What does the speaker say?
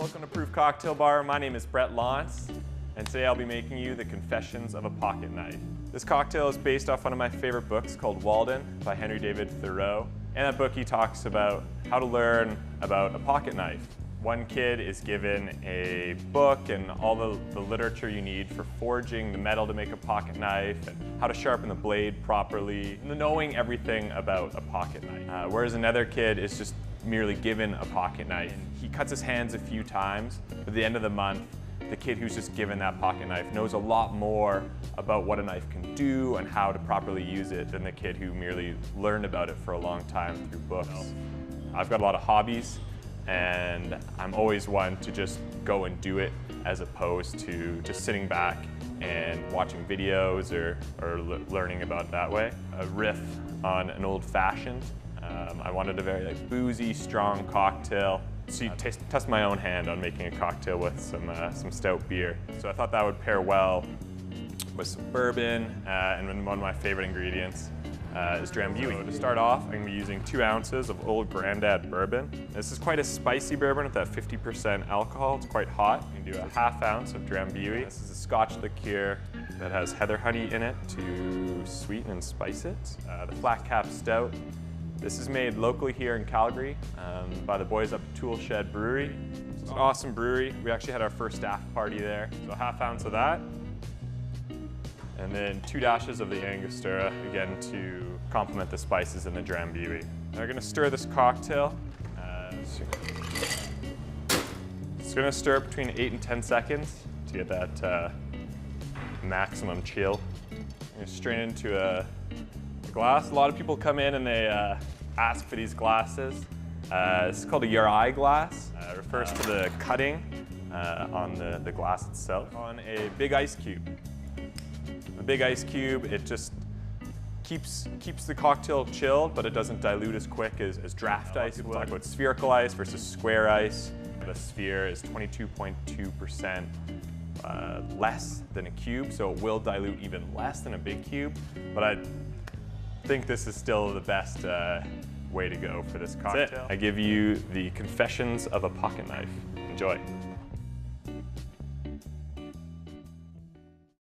Welcome to Proof Cocktail Bar. My name is Brett Lantz, and today I'll be making you the Confessions of a Pocket Knife. This cocktail is based off one of my favorite books called Walden by Henry David Thoreau. In that book he talks about how to learn about a pocket knife. One kid is given a book and all the literature you need for forging the metal to make a pocket knife and how to sharpen the blade properly, knowing everything about a pocket knife. Whereas another kid is just merely given a pocket knife. He cuts his hands a few times, but at the end of the month, the kid who's just given that pocket knife knows a lot more about what a knife can do and how to properly use it than the kid who merely learned about it for a long time through books. I've got a lot of hobbies, and I'm always one to just go and do it as opposed to just sitting back and watching videos or learning about it that way. A riff on an old-fashioned. I wanted a very boozy, strong cocktail. So you test my own hand on making a cocktail with some stout beer. So I thought that would pair well with some bourbon, and one of my favorite ingredients is Drambuie. So to start off, I'm going to be using 2 ounces of Old Grandad Bourbon. This is quite a spicy bourbon with that 50% alcohol. It's quite hot. You can do a ½ ounce of Drambuie. This is a Scotch liqueur that has heather honey in it to sweeten and spice it. The Flatcap Stout. This is made locally here in Calgary by the boys up at Toolshed Brewery. It's an awesome brewery. We actually had our first staff party there. So a ½ ounce of that. And then 2 dashes of the Angostura, again to complement the spices in the Drambuie. We're gonna stir this cocktail. It's gonna stir it between 8 and 10 seconds to get that maximum chill. I'm gonna strain it into a glass. A lot of people come in and they ask for these glasses. This is called a Yarai glass. It refers to the cutting on the glass itself. On a big ice cube. A big ice cube, it just keeps the cocktail chilled, but it doesn't dilute as quick as draft ice would. We'll talk about spherical ice versus square ice. The sphere is 22.2% less than a cube, so it will dilute even less than a big cube. But I think this is still the best way to go for this cocktail. I give you the Confessions of a Pocket Knife. Enjoy.